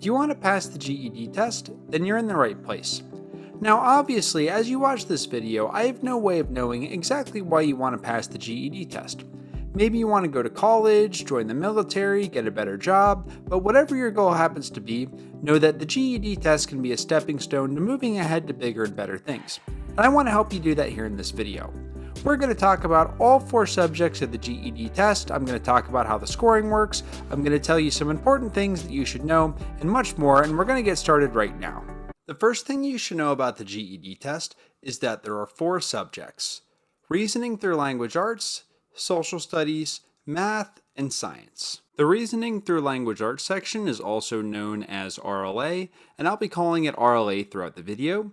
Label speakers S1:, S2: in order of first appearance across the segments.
S1: Do you want to pass the GED test? Then you're in the right place. Now obviously, as you watch this video, I have no way of knowing exactly why you want to pass the GED test. Maybe you want to go to college, join the military, get a better job, but whatever your goal happens to be, know that the GED test can be a stepping stone to moving ahead to bigger and better things. And I want to help you do that here in this video. We're going to talk about all 4 subjects of the GED test. I'm going to talk about how the scoring works. I'm going to tell you some important things that you should know and much more, and we're going to get started right now. The first thing you should know about the GED test is that there are 4 subjects: reasoning through language arts, social studies, math, and science. The reasoning through language arts section is also known as RLA, and I'll be calling it RLA throughout the video.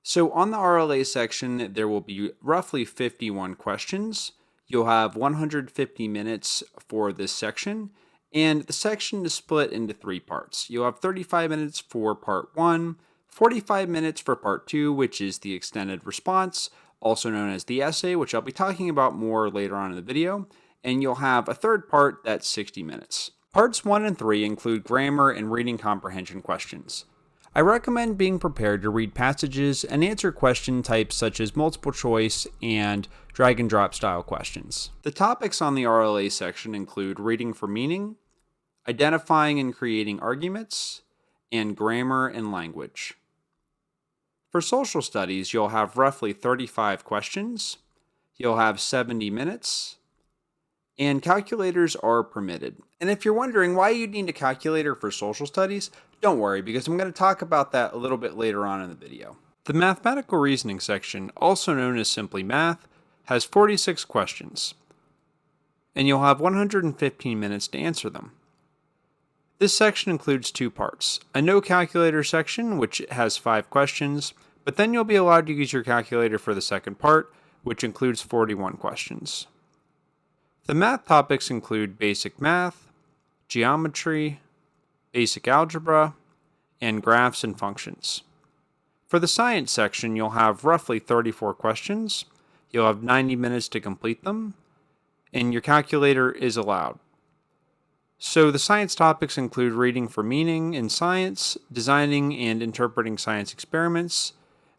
S1: So on the RLA section, there will be roughly 51 questions. You'll have 150 minutes for this section, and the section is split into 3 parts. You'll have 35 minutes for part 1, 45 minutes for part 2, which is the extended response, also known as the essay, which I'll be talking about more later on in the video, and you'll have a third part that's 60 minutes. Parts 1 and 3 include grammar and reading comprehension questions. I recommend being prepared to read passages and answer question types such as multiple choice and drag and drop style questions. The topics on the RLA section include reading for meaning, identifying and creating arguments, and grammar and language. For social studies, you'll have roughly 35 questions, you'll have 70 minutes, and calculators are permitted. And if you're wondering why you need a calculator for social studies, don't worry, because I'm going to talk about that a little bit later on in the video. The mathematical reasoning section, also known as simply math, has 46 questions, and you'll have 115 minutes to answer them. This section includes 2 parts: a no calculator section, which has 5 questions, but then you'll be allowed to use your calculator for the second part, which includes 41 questions. The math topics include basic math, geometry, basic algebra, and graphs and functions. For the science section, you'll have roughly 34 questions, you'll have 90 minutes to complete them, and your calculator is allowed. So the science topics include reading for meaning in science, designing and interpreting science experiments,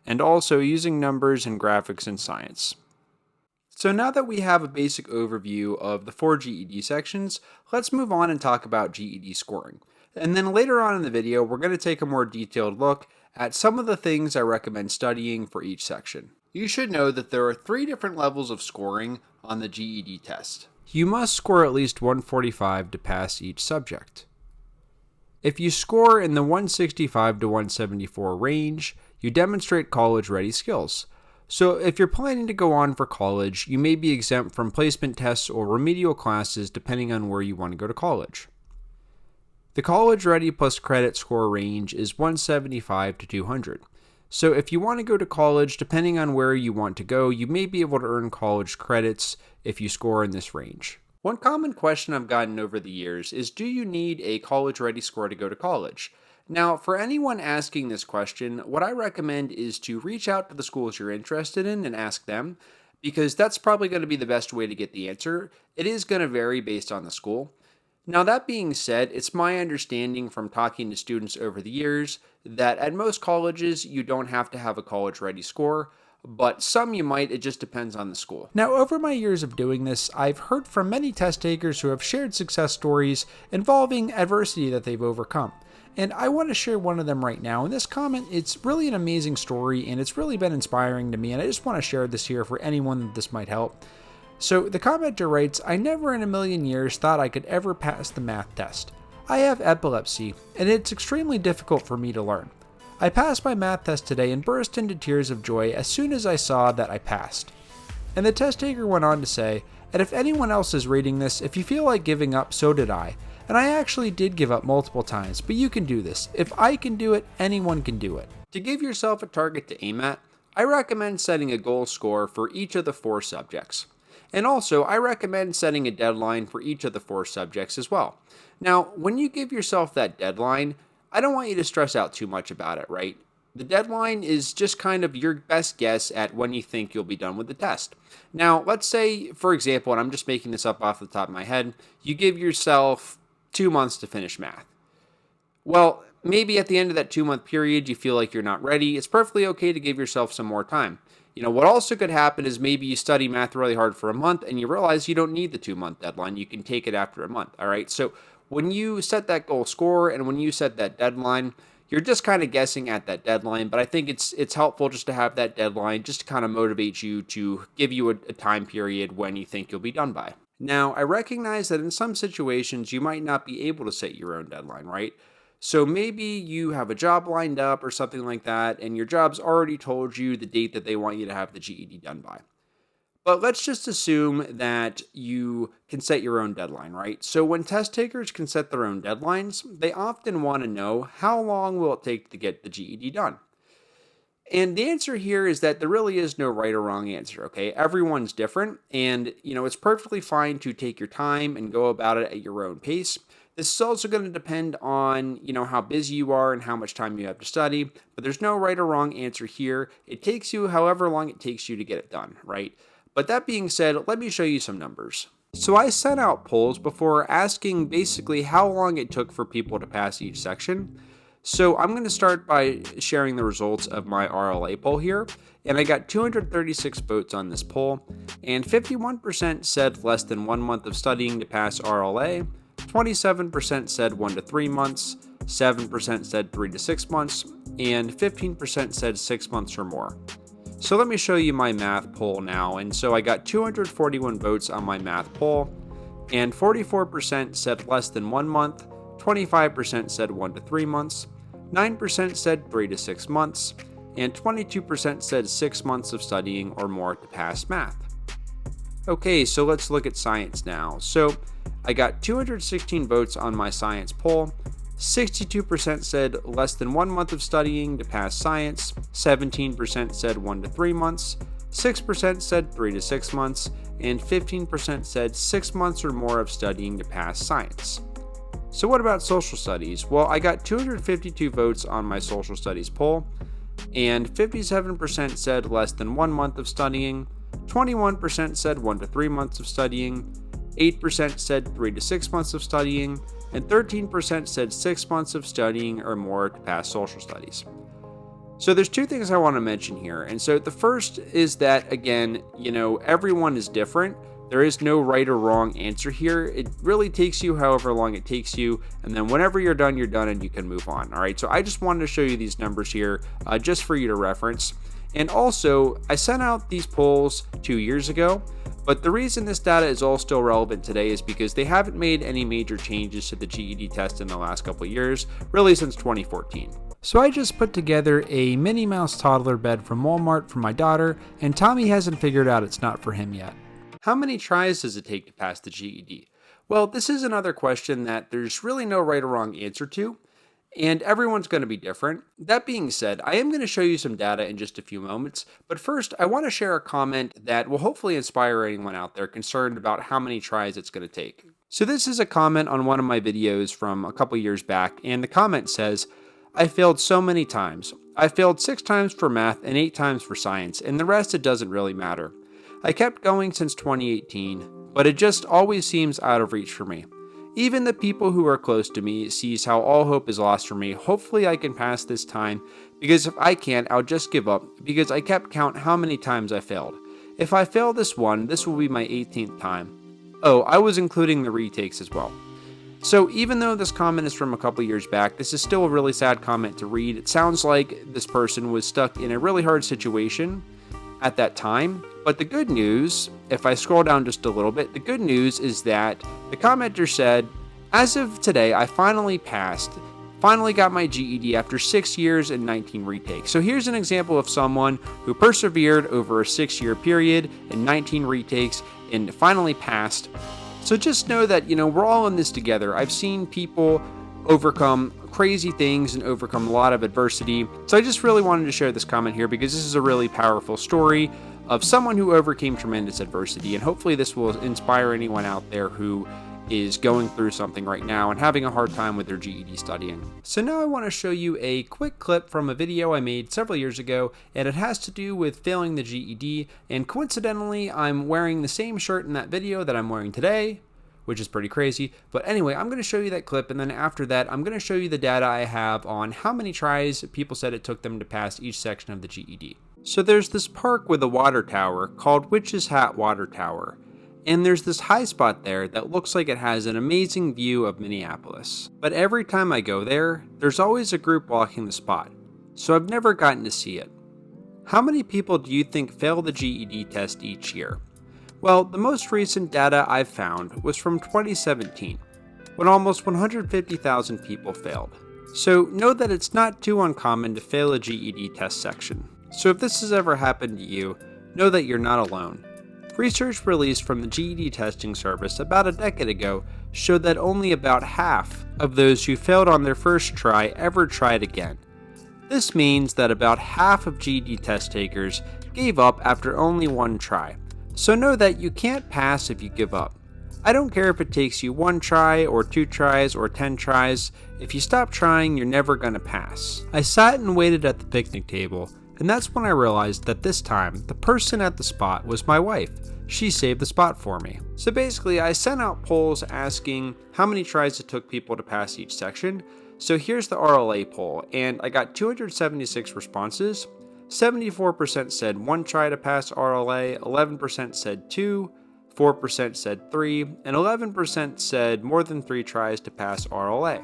S1: and also using numbers and graphics in science. So now that we have a basic overview of the 4 GED sections, let's move on and talk about GED scoring. And then later on in the video, we're going to take a more detailed look at some of the things I recommend studying for each section. You should know that there are 3 different levels of scoring on the GED test. You must score at least 145 to pass each subject. If you score in the 165 to 174 range, you demonstrate college-ready skills. So if you're planning to go on for college, you may be exempt from placement tests or remedial classes depending on where you want to go to college. The College Ready plus credit score range is 175 to 200. So if you want to go to college, depending on where you want to go, you may be able to earn college credits if you score in this range. One common question I've gotten over the years is, do you need a college ready score to go to college? Now, for anyone asking this question, what I recommend is to reach out to the schools you're interested in and ask them, because that's probably going to be the best way to get the answer. It is going to vary based on the school. Now, that being said, it's my understanding from talking to students over the years that at most colleges, you don't have to have a college-ready score, but some you might. It just depends on the school. Now, over my years of doing this, I've heard from many test takers who have shared success stories involving adversity that they've overcome. And I want to share one of them right now. In this comment, it's really an amazing story, and it's really been inspiring to me, and I just want to share this here for anyone that this might help. So the commenter writes, "I never in a million years thought I could ever pass the math test. I have epilepsy, and it's extremely difficult for me to learn. I passed my math test today and burst into tears of joy as soon as I saw that I passed." And the test taker went on to say, "And if anyone else is reading this, if you feel like giving up, so did I. And I actually did give up multiple times, but you can do this. If I can do it, anyone can do it." To give yourself a target to aim at, I recommend setting a goal score for each of the 4 subjects. And also, I recommend setting a deadline for each of the 4 subjects as well. Now, when you give yourself that deadline, I don't want you to stress out too much about it, right? The deadline is just kind of your best guess at when you think you'll be done with the test. Now, let's say, for example, and I'm just making this up off the top of my head, you give yourself 2 months to finish math. Well, maybe at the end of that 2-month period, you feel like you're not ready. It's perfectly okay to give yourself some more time. What also could happen is maybe you study math really hard for a month and you realize you don't need the 2-month deadline. You can take it after a month. All right. So when you set that goal score and when you set that deadline, you're just kind of guessing at that deadline. But I think it's helpful just to have that deadline just to kind of motivate you to give you a time period when you think you'll be done by. Now, I recognize that in some situations you might not be able to set your own deadline, right? So maybe you have a job lined up or something like that, and your job's already told you the date that they want you to have the GED done by. But let's just assume that you can set your own deadline, right? So when test takers can set their own deadlines, they often want to know how long will it take to get the GED done. And the answer here is that there really is no right or wrong answer, okay? Everyone's different, and it's perfectly fine to take your time and go about it at your own pace. This is also going to depend on, how busy you are and how much time you have to study, but there's no right or wrong answer here. It takes you however long it takes you to get it done, right? But that being said, let me show you some numbers. So I sent out polls before asking basically how long it took for people to pass each section. So I'm going to start by sharing the results of my RLA poll here, and I got 236 votes on this poll, and 51% said less than 1 month of studying to pass RLA, 27% said 1 to 3 months, 7% said 3 to 6 months, and 15% said 6 months or more. So let me show you my math poll now, and so I got 241 votes on my math poll, and 44% said less than 1 month, 25% said 1 to 3 months, 9% said 3 to 6 months, and 22% said 6 months of studying or more to pass math. Okay, so let's look at science now. So I got 216 votes on my science poll. 62% said less than 1 month of studying to pass science, 17% said 1 to 3 months, 6% said 3 to 6 months, and 15% said 6 months or more of studying to pass science. So what about social studies? Well, I got 252 votes on my social studies poll, and 57% said less than 1 month of studying, 21% said 1 to 3 months of studying, 8% said 3 to 6 months of studying, and 13% said 6 months of studying or more to pass social studies. So there's two things I want to mention here. And so the first is that, again, everyone is different. There is no right or wrong answer here. It really takes you however long it takes you. And then whenever you're done and you can move on. All right. So I just wanted to show you these numbers here just for you to reference. And also, I sent out these polls 2 years ago. But the reason this data is all still relevant today is because they haven't made any major changes to the GED test in the last couple of years, really since 2014. So I just put together a Minnie Mouse toddler bed from Walmart for my daughter, and Tommy hasn't figured out it's not for him yet. How many tries does it take to pass the GED? Well, this is another question that there's really no right or wrong answer to, and everyone's going to be different. That being said, I am going to show you some data in just a few moments, but first I want to share a comment that will hopefully inspire anyone out there concerned about how many tries it's going to take. So this is a comment on one of my videos from a couple years back, and the comment says, "I failed so many times. I failed 6 times for math and 8 times for science, and the rest it doesn't really matter. I kept going since 2018, but it just always seems out of reach for me. Even the people who are close to me sees how all hope is lost for me. Hopefully I can pass this time, because if I can't, I'll just give up, because I kept count how many times I failed. If I fail this one, this will be my 18th time. Oh, I was including the retakes as well." So even though this comment is from a couple years back, this is still a really sad comment to read. It sounds like this person was stuck in a really hard situation at that time. But the good news, if I scroll down just a little bit, the good news is that the commenter said, "As of today, I finally got my GED after 6 years and 19 retakes." So here's an example of someone who persevered over a 6-year period and 19 retakes and finally passed. So just know that, we're all in this together. I've seen people overcome crazy things and overcome a lot of adversity. So I just really wanted to share this comment here because this is a really powerful story of someone who overcame tremendous adversity, and hopefully this will inspire anyone out there who is going through something right now and having a hard time with their GED studying. So now I want to show you a quick clip from a video I made several years ago, and it has to do with failing the GED, and coincidentally I'm wearing the same shirt in that video that I'm wearing today, which is pretty crazy. But anyway, I'm going to show you that clip, and then after that, I'm going to show you the data I have on how many tries people said it took them to pass each section of the GED. So there's this park with a water tower called Witch's Hat Water Tower, and there's this high spot there that looks like it has an amazing view of Minneapolis. But every time I go there, there's always a group walking the spot, so I've never gotten to see it. How many people do you think fail the GED test each year? Well, the most recent data I've found was from 2017, when almost 150,000 people failed. So know that it's not too uncommon to fail a GED test section. So if this has ever happened to you, know that you're not alone. Research released from the GED Testing Service about a decade ago showed that only about half of those who failed on their first try ever tried again. This means that about half of GED test takers gave up after only one try. So know that you can't pass if you give up. I don't care if it takes you 1 try or 2 tries or 10 tries. If you stop trying, you're never going to pass. I sat and waited at the picnic table, and that's when I realized that this time, the person at the spot was my wife. She saved the spot for me. So basically, I sent out polls asking how many tries it took people to pass each section. So here's the RLA poll, and I got 276 responses. 74% said 1 try to pass RLA, 11% said 2, 4% said 3, and 11% said more than 3 tries to pass RLA.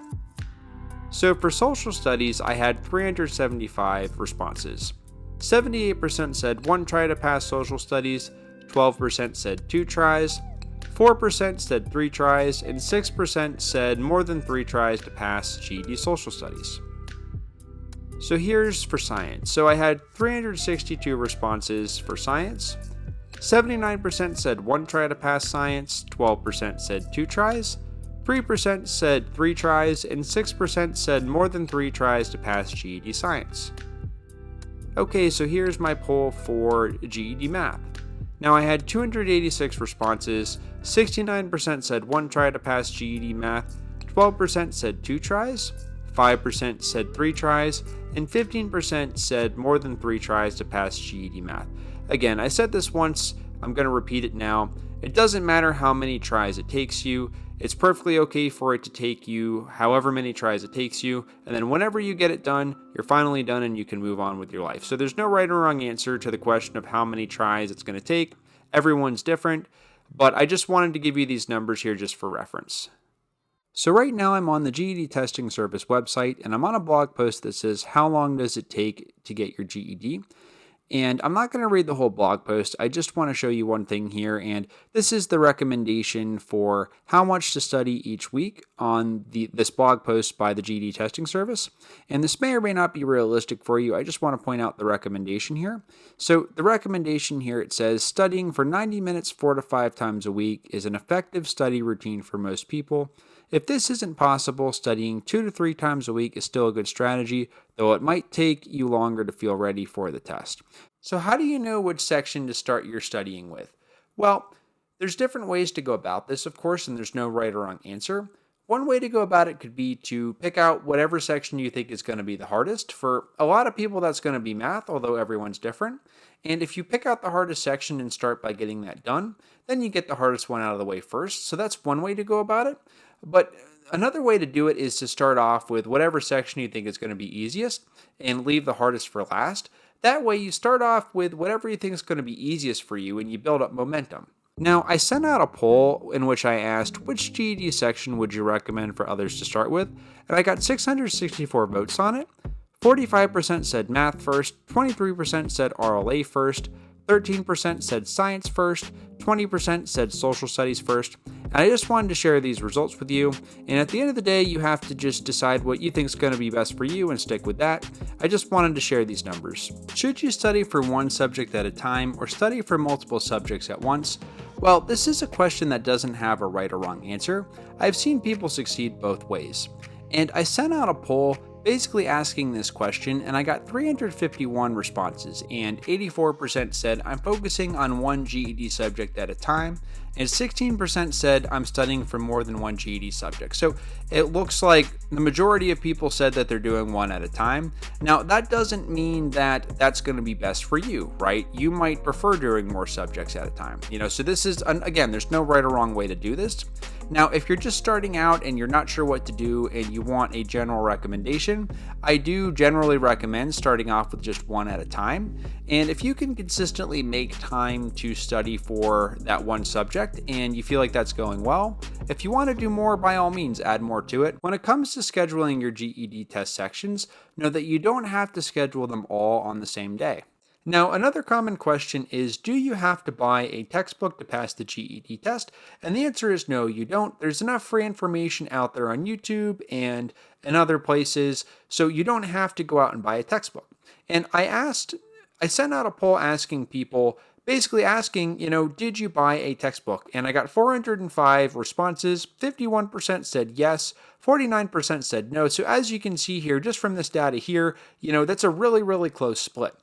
S1: So for social studies, I had 375 responses. 78% said 1 try to pass social studies, 12% said 2 tries, 4% said 3 tries, and 6% said more than 3 tries to pass GED social studies. So here's for science. So I had 362 responses for science. 79% said 1 try to pass science, 12% said 2 tries, 3% said 3 tries, and 6% said more than 3 tries to pass GED science. Okay, so here's my poll for GED math. Now I had 286 responses, 69% said 1 try to pass GED math, 12% said 2 tries, 5% said 3 tries, and 15% said more than 3 tries to pass GED math. Again, I said this once, I'm going to repeat it now. It doesn't matter how many tries it takes you. It's perfectly okay for it to take you however many tries it takes you, and then whenever you get it done, you're finally done and you can move on with your life. So there's no right or wrong answer to the question of how many tries it's going to take. Everyone's different, but I just wanted to give you these numbers here just for reference. So right now I'm on the GED Testing Service website, and I'm on a blog post that says, how long does it take to get your GED? And I'm not going to read the whole blog post. I just want to show you one thing here, and this is the recommendation for how much to study each week on this blog post by the GED Testing Service. And this may or may not be realistic for you. I just want to point out the recommendation here. So the recommendation here, it says, studying for 90 minutes 4 to 5 times a week is an effective study routine for most people. If this isn't possible, studying 2 to 3 times a week is still a good strategy, though it might take you longer to feel ready for the test. So how do you know which section to start your studying with? Well, there's different ways to go about this, of course, and there's no right or wrong answer. One way to go about it could be to pick out whatever section you think is going to be the hardest. For a lot of people, that's going to be math, although everyone's different. And if you pick out the hardest section and start by getting that done, then you get the hardest one out of the way first. So that's one way to go about it. But another way to do it is to start off with whatever section you think is going to be easiest and leave the hardest for last. That way you start off with whatever you think is going to be easiest for you and you build up momentum. Now, I sent out a poll in which I asked which GED section would you recommend for others to start with, and I got 664 votes on it. 45% said math first, 23% said RLA first, 13% said science first, 20% said social studies first, and I just wanted to share these results with you. And at the end of the day, you have to just decide what you think is going to be best for you and stick with that. I just wanted to share these numbers. Should you study for one subject at a time or study for multiple subjects at once? Well, this is a question that doesn't have a right or wrong answer. I've seen people succeed both ways. And I sent out a poll basically asking this question, and I got 351 responses, and 84% said I'm focusing on one GED subject at a time, and 16% said I'm studying for more than one GED subject. So it looks like the majority of people said that they're doing one at a time. Now, that doesn't mean that that's going to be best for you, right? You might prefer doing more subjects at a time. So this is, again, there's no right or wrong way to do this. Now, if you're just starting out and you're not sure what to do and you want a general recommendation, I do generally recommend starting off with just one at a time. And if you can consistently make time to study for that one subject and you feel like that's going well, if you want to do more, by all means, add more to it. When it comes to scheduling your GED test sections, know that you don't have to schedule them all on the same day. Now, another common question is, do you have to buy a textbook to pass the GED test? And the answer is no, you don't. There's enough free information out there on YouTube and in other places, so you don't have to go out and buy a textbook. And I sent out a poll asking people, basically asking, did you buy a textbook? And I got 405 responses. 51% said yes, 49% said no. So as you can see here, just from this data here, that's a really, really close split.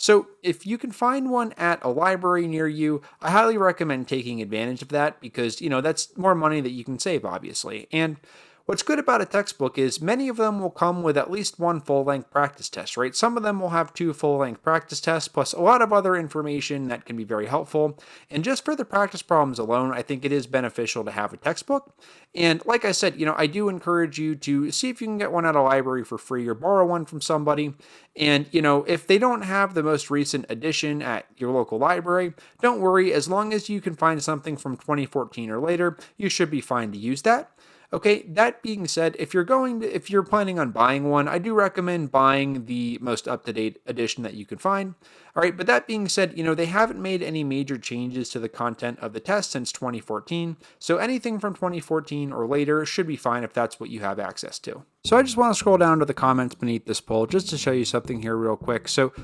S1: So if you can find one at a library near you, I highly recommend taking advantage of that because, that's more money that you can save, obviously. And what's good about a textbook is many of them will come with at least one full-length practice test, right? Some of them will have 2 full-length practice tests, plus a lot of other information that can be very helpful. And just for the practice problems alone, I think it is beneficial to have a textbook. And like I said, I do encourage you to see if you can get one at a library for free or borrow one from somebody. And, if they don't have the most recent edition at your local library, don't worry. As long as you can find something from 2014 or later, you should be fine to use that. Okay, that being said, if you're planning on buying one, I do recommend buying the most up-to-date edition that you can find. All right, but that being said, they haven't made any major changes to the content of the test since 2014, so anything from 2014 or later should be fine if that's what you have access to. So I just want to scroll down to the comments beneath this poll just to show you something here real quick. So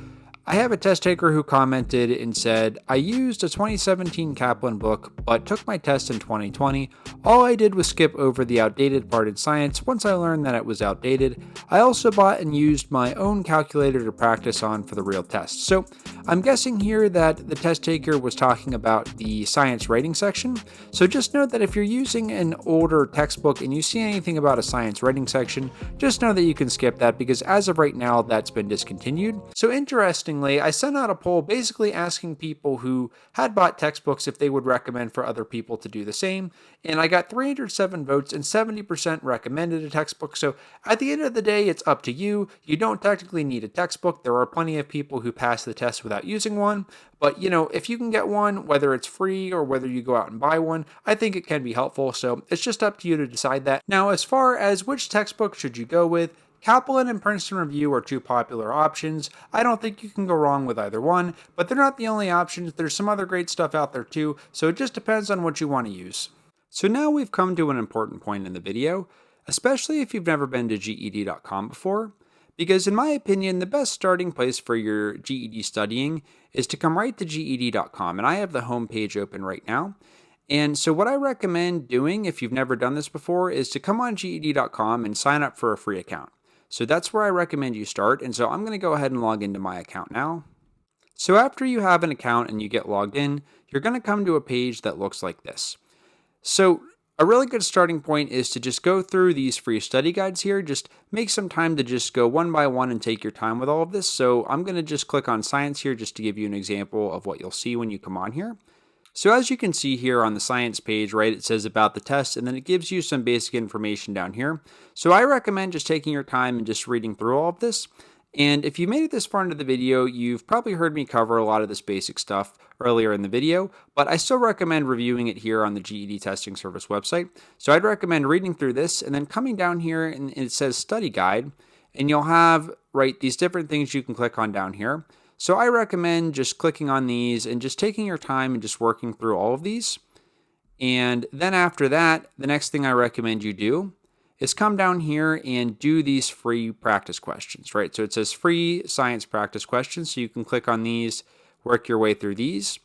S1: I have a test taker who commented and said, I used a 2017 Kaplan book, but took my test in 2020. All I did was skip over the outdated part in science once I learned that it was outdated. I also bought and used my own calculator to practice on for the real test. So I'm guessing here that the test taker was talking about the science writing section. So just note that if you're using an older textbook and you see anything about a science writing section, just know that you can skip that because as of right now, that's been discontinued. So interestingly, I sent out a poll basically asking people who had bought textbooks if they would recommend for other people to do the same. And I got 307 votes and 70% recommended a textbook. So at the end of the day, it's up to you. You don't technically need a textbook. There are plenty of people who pass the test without using one. But, if you can get one, whether it's free or whether you go out and buy one, I think it can be helpful. So it's just up to you to decide that. Now, as far as which textbook should you go with, Kaplan and Princeton Review are 2 popular options. I don't think you can go wrong with either one, but they're not the only options. There's some other great stuff out there too, so it just depends on what you want to use. So now we've come to an important point in the video, especially if you've never been to GED.com before, because in my opinion, the best starting place for your GED studying is to come right to GED.com, and I have the homepage open right now. And so what I recommend doing if you've never done this before is to come on GED.com and sign up for a free account. So that's where I recommend you start. And so I'm going to go ahead and log into my account now. So after you have an account and you get logged in, you're going to come to a page that looks like this. So a really good starting point is to just go through these free study guides here. Just make some time to just go one by one and take your time with all of this. So I'm going to just click on science here just to give you an example of what you'll see when you come on here. So as you can see here on the science page, right, it says about the test, and then it gives you some basic information down here. So I recommend just taking your time and just reading through all of this. And if you made it this far into the video, you've probably heard me cover a lot of this basic stuff earlier in the video, but I still recommend reviewing it here on the GED Testing Service website. So I'd recommend reading through this and then coming down here and it says study guide, and you'll have, right, these different things you can click on down here. So I recommend just clicking on these and just taking your time and just working through all of these. And then after that, the next thing I recommend you do is come down here and do these free practice questions, right? So it says free science practice questions. So you can click on these, work your way through these.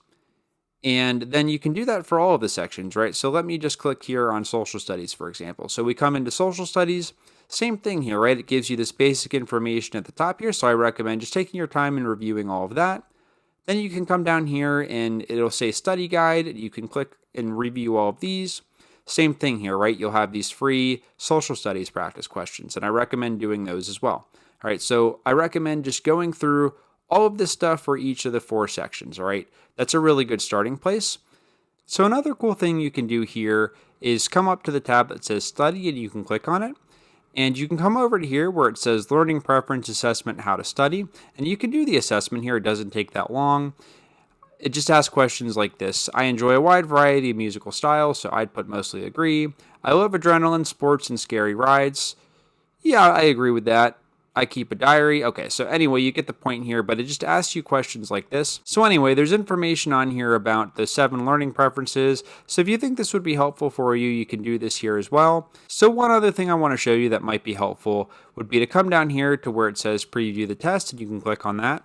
S1: And then you can do that for all of the sections, right? So let me just click here on social studies, for example. So we come into social studies. Same thing here, right? It gives you this basic information at the top here, so I recommend just taking your time and reviewing all of that. Then you can come down here and it'll say study guide. You can click and review all of these. Same thing here, right? You'll have these free social studies practice questions, and I recommend doing those as well. All right, so I recommend just going through all of this stuff for each of the 4 sections, all right? That's a really good starting place. So another cool thing you can do here is come up to the tab that says Study, and you can click on it. And you can come over to here where it says Learning Preference Assessment, How to Study, and you can do the assessment here. It doesn't take that long. It just asks questions like this. I enjoy a wide variety of musical styles, so I'd put mostly agree. I love adrenaline, sports, and scary rides. Yeah, I agree with that. I keep a diary. Okay, so anyway, you get the point here, but it just asks you questions like this. So anyway, there's information on here about the 7 learning preferences. So if you think this would be helpful for you, you can do this here as well. So one other thing I want to show you that might be helpful would be to come down here to where it says preview the test, and you can click on that.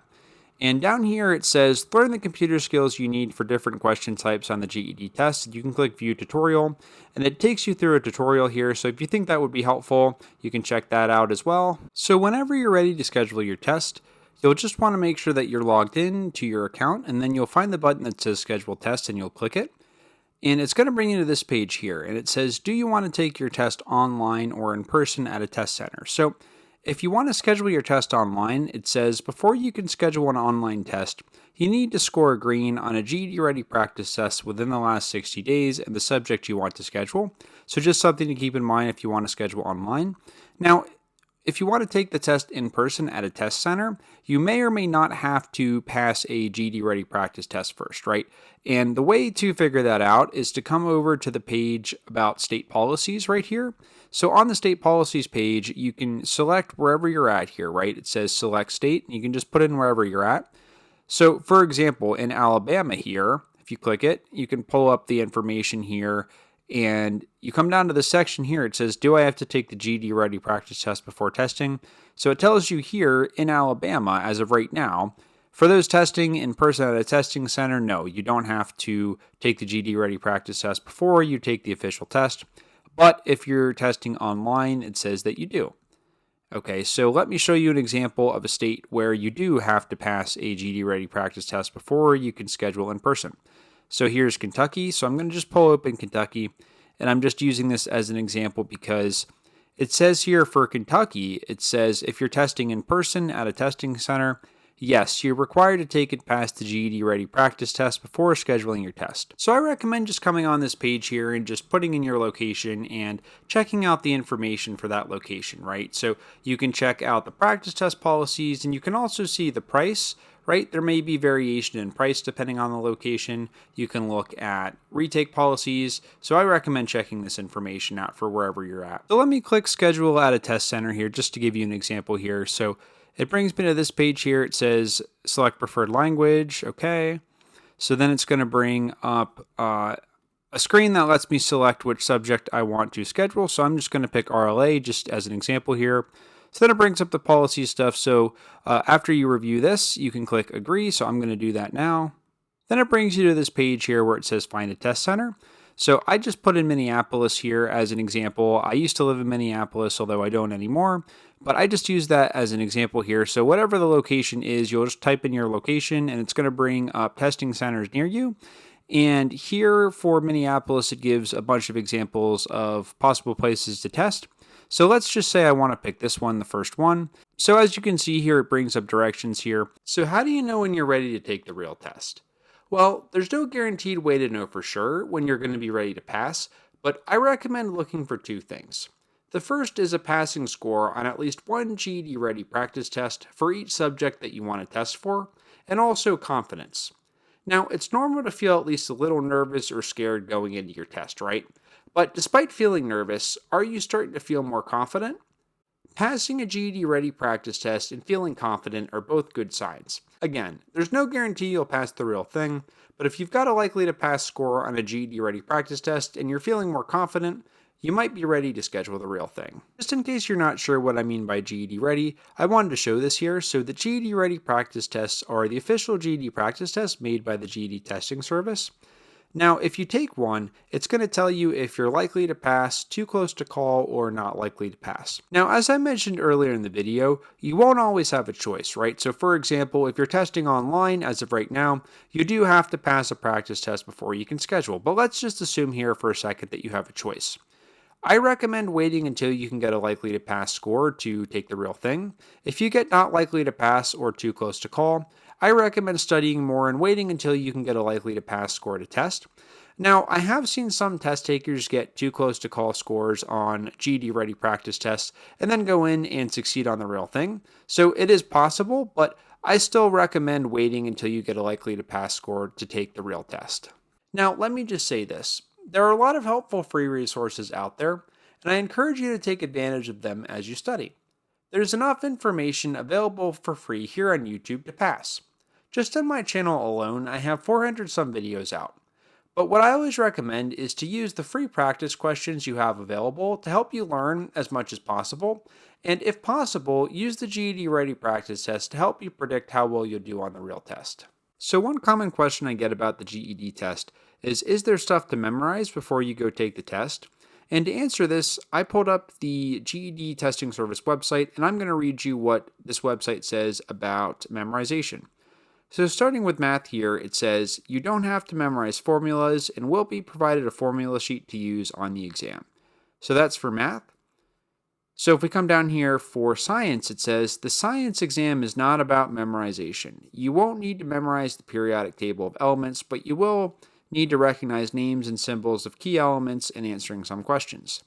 S1: And down here it says, learn the computer skills you need for different question types on the GED test. You can click view tutorial, and it takes you through a tutorial here. So if you think that would be helpful, you can check that out as well. So whenever you're ready to schedule your test, you'll just want to make sure that you're logged in to your account, and then you'll find the button that says schedule test, and you'll click it. And it's going to bring you to this page here, and it says, do you want to take your test online or in person at a test center? So if you want to schedule your test online, it says before you can schedule an online test, you need to score a green on a GED Ready practice test within the last 60 days and the subject you want to schedule. So just something to keep in mind if you want to schedule online. Now, if you want to take the test in person at a test center, you may or may not have to pass a GED Ready practice test first, right? And the way to figure that out is to come over to the page about state policies right here. So on the state policies page, you can select wherever you're at here, right? It says select state, and you can just put in wherever you're at. So for example, in Alabama here, if you click it, you can pull up the information here, and you come down to the section here. It says, do I have to take the GED Ready practice test before testing? So it tells you here in Alabama, as of right now, for those testing in person at a testing center, no, you don't have to take the GED Ready practice test before you take the official test. But if you're testing online, it says that you do. Okay, so let me show you an example of a state where you do have to pass a GED Ready practice test before you can schedule in person. So here's Kentucky. So I'm going to just pull open Kentucky, and I'm just using this as an example because it says here for Kentucky, it says if you're testing in person at a testing center, yes, you're required to take it past the GED Ready practice test before scheduling your test. So I recommend just coming on this page here and just putting in your location and checking out the information for that location, right? So you can check out the practice test policies, and you can also see the price, right? There may be variation in price depending on the location. You can look at retake policies. So I recommend checking this information out for wherever you're at. So let me click schedule at a test center here just to give you an example here. So it brings me to this page here. It says select preferred language. Okay. So then it's going to bring up a screen that lets me select which subject I want to schedule. So I'm just going to pick RLA just as an example here. So then it brings up the policy stuff. So after you review this, you can click agree. So I'm going to do that now. Then it brings you to this page here where it says find a test center. So I just put in Minneapolis here as an example. I used to live in Minneapolis, although I don't anymore, but I just use that as an example here. So whatever the location is, you'll just type in your location, and it's going to bring up testing centers near you. And here for Minneapolis, it gives a bunch of examples of possible places to test. So let's just say I want to pick this one, the first one. So as you can see here, it brings up directions here. So how do you know when you're ready to take the real test? Well, there's no guaranteed way to know for sure when you're going to be ready to pass, but I recommend looking for 2 things. The first is a passing score on at least one GED Ready practice test for each subject that you want to test for, and also confidence. Now, it's normal to feel at least a little nervous or scared going into your test, right? But despite feeling nervous, are you starting to feel more confident? Passing a GED Ready practice test and feeling confident are both good signs. Again, there's no guarantee you'll pass the real thing, but if you've got a likely to pass score on a GED Ready practice test and you're feeling more confident, you might be ready to schedule the real thing. Just in case you're not sure what I mean by GED Ready, I wanted to show this here. So the GED Ready practice tests are the official GED practice tests made by the GED Testing Service. Now, if you take one, it's going to tell you if you're likely to pass, too close to call, or not likely to pass. Now, as I mentioned earlier in the video, you won't always have a choice, right? So for example, if you're testing online, as of right now, you do have to pass a practice test before you can schedule. But let's just assume here for a second that you have a choice. I recommend waiting until you can get a likely to pass score to take the real thing. If you get not likely to pass or too close to call, I recommend studying more and waiting until you can get a likely to pass score to test. Now, I have seen some test takers get too close to call scores on GED Ready practice tests and then go in and succeed on the real thing. So it is possible, but I still recommend waiting until you get a likely to pass score to take the real test. Now, let me just say this. There are a lot of helpful free resources out there, and I encourage you to take advantage of them as you study. There's enough information available for free here on YouTube to pass. Just on my channel alone, I have 400 some videos out. But what I always recommend is to use the free practice questions you have available to help you learn as much as possible, and if possible, use the GED Ready practice test to help you predict how well you'll do on the real test. So one common question I get about the GED test is there stuff to memorize before you go take the test? And to answer this, I pulled up the GED Testing Service website, and I'm going to read you what this website says about memorization. So starting with math here, it says, you don't have to memorize formulas and will be provided a formula sheet to use on the exam. So that's for math. So if we come down here for science, it says, the science exam is not about memorization. You won't need to memorize the periodic table of elements, but you will need to recognize names and symbols of key elements in answering some questions.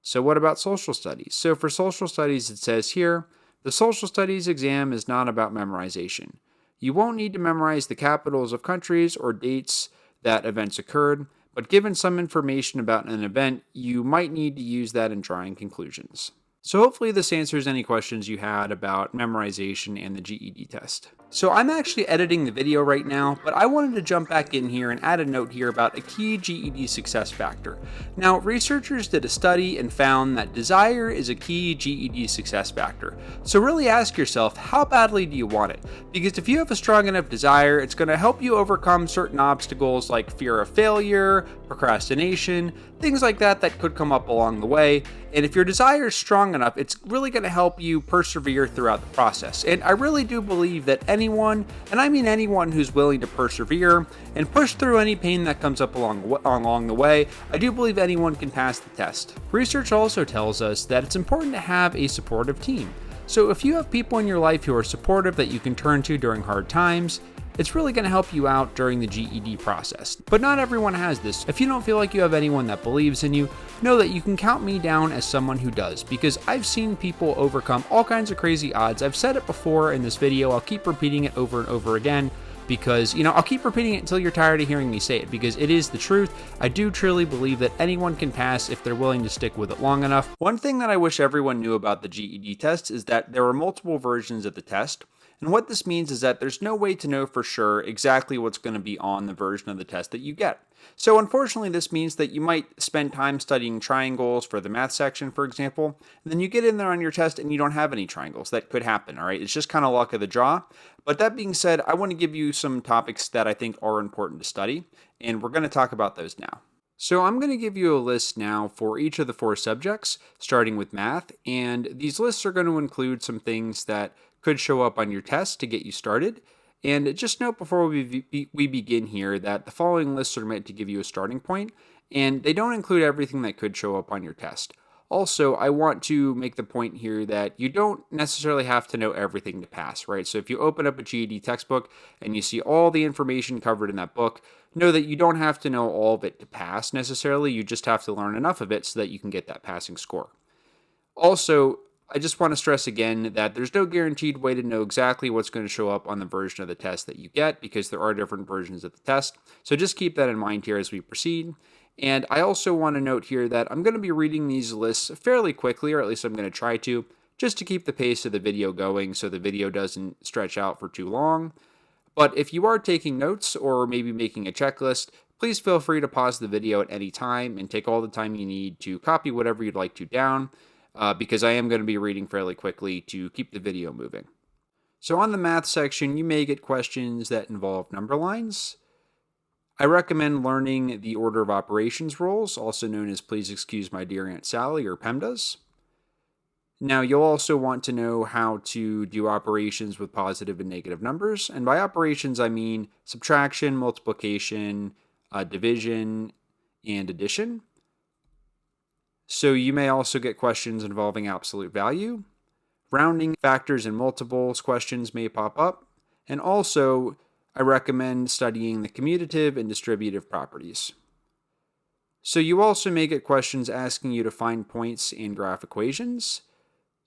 S1: So what about social studies? So for social studies, it says here, the social studies exam is not about memorization. You won't need to memorize the capitals of countries or dates that events occurred, but given some information about an event, you might need to use that in drawing conclusions. So hopefully this answers any questions you had about memorization and the GED test. So I'm actually editing the video right now, but I wanted to jump back in here and add a note here about a key GED success factor. Now, researchers did a study and found that desire is a key GED success factor. So really ask yourself, how badly do you want it? Because if you have a strong enough desire, it's going to help you overcome certain obstacles like fear of failure, procrastination, things like that that could come up along the way. And if your desire is strong enough, it's really going to help you persevere throughout the process. And I really do believe that anyone, and I mean anyone who's willing to persevere and push through any pain that comes up along the way, I do believe anyone can pass the test. Research also tells us that it's important to have a supportive team. So if you have people in your life who are supportive that you can turn to during hard times, it's really going to help you out during the GED process. But not everyone has this. If you don't feel like you have anyone that believes in you, know that you can count me down as someone who does, because I've seen people overcome all kinds of crazy odds. I've said it before in this video. I'll keep repeating it over and over again because, I'll keep repeating it until you're tired of hearing me say it, because it is the truth. I do truly believe that anyone can pass if they're willing to stick with it long enough. One thing that I wish everyone knew about the GED test is that there are multiple versions of the test. And what this means is that there's no way to know for sure exactly what's going to be on the version of the test that you get. So unfortunately, this means that you might spend time studying triangles for the math section, for example, and then you get in there on your test and you don't have any triangles. That could happen, all right? It's just kind of luck of the draw. But that being said, I want to give you some topics that I think are important to study, and we're going to talk about those now. So I'm going to give you a list now for each of the 4 subjects, starting with math, and these lists are going to include some things that could show up on your test to get you started. And just note before we begin here that the following lists are meant to give you a starting point, and they don't include everything that could show up on your test. Also, I want to make the point here that you don't necessarily have to know everything to pass, right? So if you open up a GED textbook and you see all the information covered in that book, know that you don't have to know all of it to pass necessarily. You just have to learn enough of it so that you can get that passing score. Also, I just want to stress again that there's no guaranteed way to know exactly what's going to show up on the version of the test that you get, because there are different versions of the test. So just keep that in mind here as we proceed. And I also want to note here that I'm going to be reading these lists fairly quickly, or at least I'm going to try to, just to keep the pace of the video going so the video doesn't stretch out for too long. But if you are taking notes or maybe making a checklist, please feel free to pause the video at any time and take all the time you need to copy whatever you'd like to down. Because I am going to be reading fairly quickly to keep the video moving. So on the math section, you may get questions that involve number lines. I recommend learning the order of operations rules, also known as Please Excuse My Dear Aunt Sally or PEMDAS. Now, you'll also want to know how to do operations with positive and negative numbers. And by operations, I mean subtraction, multiplication, division, and addition. So you may also get questions involving absolute value. Rounding, factors, and multiples questions may pop up. And also, I recommend studying the commutative and distributive properties. So you also may get questions asking you to find points and graph equations.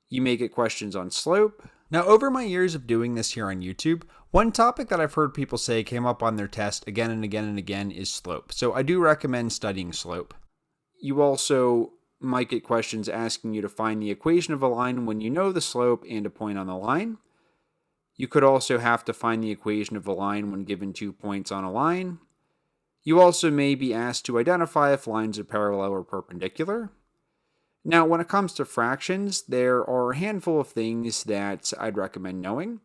S1: You may get questions on slope. Now, over my years of doing this here on YouTube, one topic that I've heard people say came up on their test again and again and again is slope. So I do recommend studying slope. You also might get questions asking you to find the equation of a line when you know the slope and a point on the line. You could also have to find the equation of a line when given 2 points on a line. You also may be asked to identify if lines are parallel or perpendicular. Now, when it comes to fractions, there are a handful of things that I'd recommend knowing,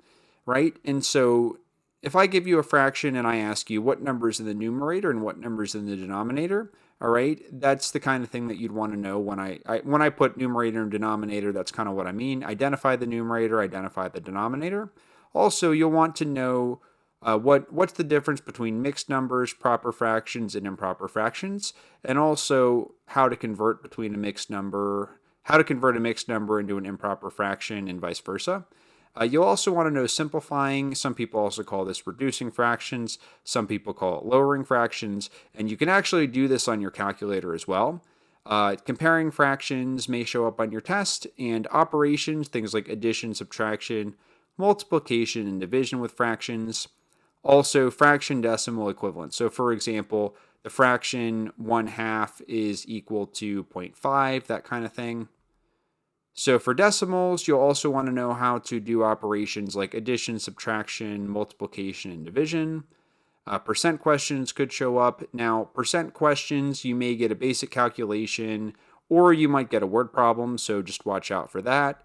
S1: right? And so if I give you a fraction and I ask you what number is in the numerator and what number is in the denominator, all right, that's the kind of thing that you'd want to know when I put numerator and denominator, that's kind of what I mean. Identify the numerator, identify the denominator. Also, you'll want to know what's the difference between mixed numbers, proper fractions, and improper fractions, and also how to convert between a mixed number, how to convert a mixed number into an improper fraction, and vice versa. You'll also want to know simplifying. Some people also call this reducing fractions. Some people call it lowering fractions. And you can actually do this on your calculator as well. Comparing fractions may show up on your test, and operations, things like addition, subtraction, multiplication, and division with fractions. Also, fraction decimal equivalent. So, for example, the fraction 1/2 is equal to 0.5, that kind of thing. So for decimals, you'll also want to know how to do operations like addition, subtraction, multiplication, and division. Percent questions could show up. Now, percent questions, you may get a basic calculation, or you might get a word problem, so just watch out for that.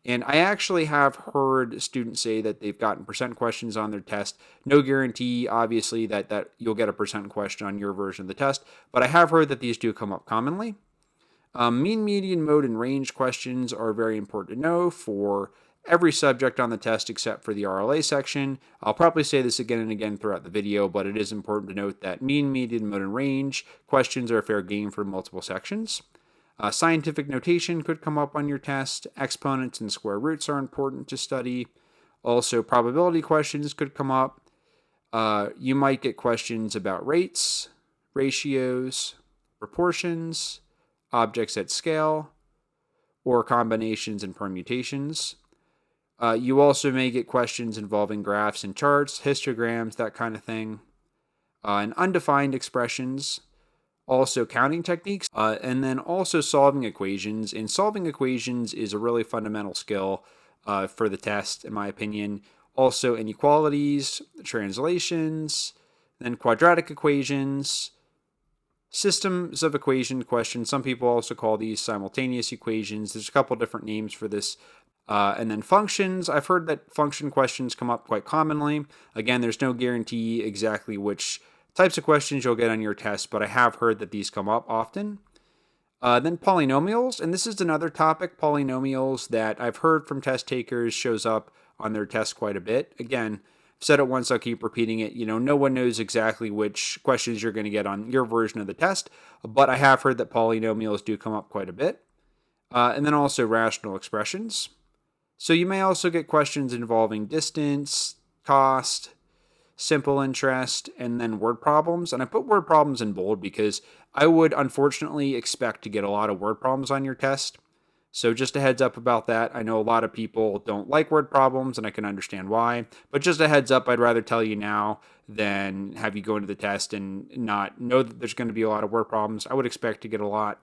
S1: And I actually have heard students say that they've gotten percent questions on their test. No guarantee, obviously, that you'll get a percent question on your version of the test, but I have heard that these do come up commonly. Mean, median, mode, and range questions are very important to know for every subject on the test except for the RLA section. I'll probably say this again and again throughout the video, but it is important to note that mean, median, mode, and range questions are fair game for multiple sections. Scientific notation could come up on your test. Exponents and square roots are important to study. Also, probability questions could come up. You might get questions about rates, ratios, proportions, objects at scale, or combinations and permutations. You also may get questions involving graphs and charts, histograms, that kind of thing, and undefined expressions, also counting techniques, and then also solving equations. And solving equations is a really fundamental skill for the test, in my opinion. Also inequalities, translations, then quadratic equations, systems of equation questions. Some people also call these simultaneous equations. There's a couple different names for this. And then functions. I've heard that function questions come up quite commonly. Again, there's no guarantee exactly which types of questions you'll get on your test, but I have heard that these come up often. Then polynomials, and this is another topic, polynomials, that I've heard from test takers shows up on their test quite a bit. Again, I've said it once, I'll keep repeating it. No one knows exactly which questions you're going to get on your version of the test, but I have heard that polynomials do come up quite a bit. And then also rational expressions. So you may also get questions involving distance, cost, simple interest, and then word problems. And I put word problems in bold because I would unfortunately expect to get a lot of word problems on your test. So just a heads up about that. I know a lot of people don't like word problems, and I can understand why. But just a heads up, I'd rather tell you now than have you go into the test and not know that there's going to be a lot of word problems. I would expect to get a lot.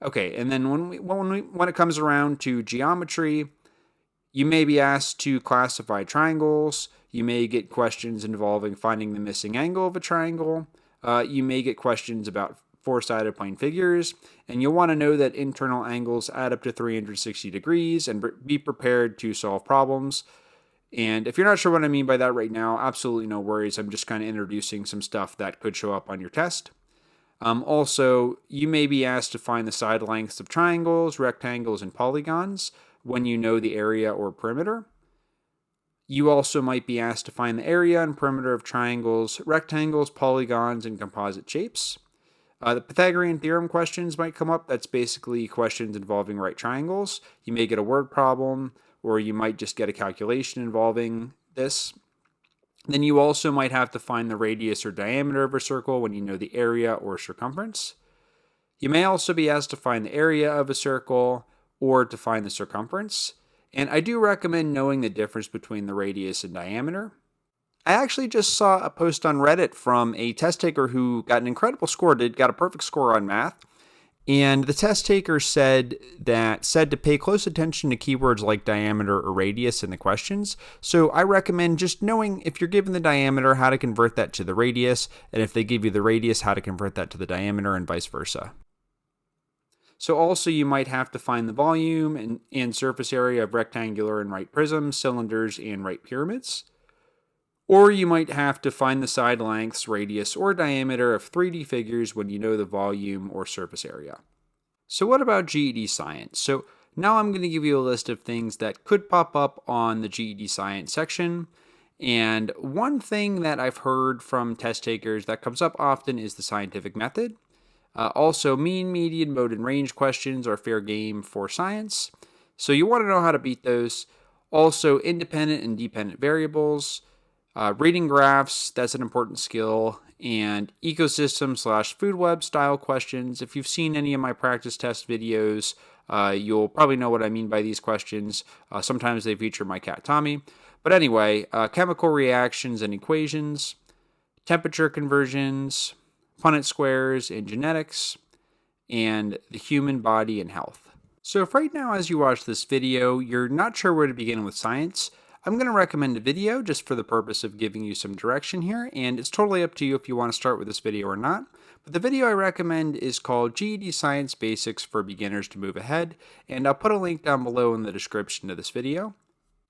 S1: Okay, and then when it comes around to geometry, you may be asked to classify triangles. You may get questions involving finding the missing angle of a triangle. You may get questions about four-sided plane figures, and you'll want to know that internal angles add up to 360 degrees and be prepared to solve problems. And if you're not sure what I mean by that right now, absolutely no worries. I'm just kind of introducing some stuff that could show up on your test. Also, you may be asked to find the side lengths of triangles, rectangles, and polygons when you know the area or perimeter. You also might be asked to find the area and perimeter of triangles, rectangles, polygons, and composite shapes. The Pythagorean theorem questions might come up. That's basically questions involving right triangles. You may get a word problem, or you might just get a calculation involving this. Then you also might have to find the radius or diameter of a circle when you know the area or circumference. You may also be asked to find the area of a circle or to find the circumference. And I do recommend knowing the difference between the radius and diameter. I actually just saw a post on Reddit from a test taker who got an incredible score, got a perfect score on math. And the test taker said to pay close attention to keywords like diameter or radius in the questions. So I recommend just knowing if you're given the diameter, how to convert that to the radius, and if they give you the radius, how to convert that to the diameter, and vice versa. So also you might have to find the volume and surface area of rectangular and right prisms, cylinders, and right pyramids. Or you might have to find the side lengths, radius, or diameter of 3D figures when you know the volume or surface area. So what about GED Science? So now I'm going to give you a list of things that could pop up on the GED Science section. And one thing that I've heard from test takers that comes up often is the scientific method. Also, mean, median, mode, and range questions are fair game for science. So you want to know how to beat those. Also, independent and dependent variables. Reading graphs, that's an important skill, and ecosystem/food web style questions. If you've seen any of my practice test videos, you'll probably know what I mean by these questions. Sometimes they feature my cat Tommy. But anyway, chemical reactions and equations, temperature conversions, Punnett squares and genetics, and the human body and health. So if right now as you watch this video, you're not sure where to begin with science, I'm going to recommend a video just for the purpose of giving you some direction here, and it's totally up to you if you want to start with this video or not. But the video I recommend is called GED Science Basics for Beginners to Move Ahead, and I'll put a link down below in the description to this video.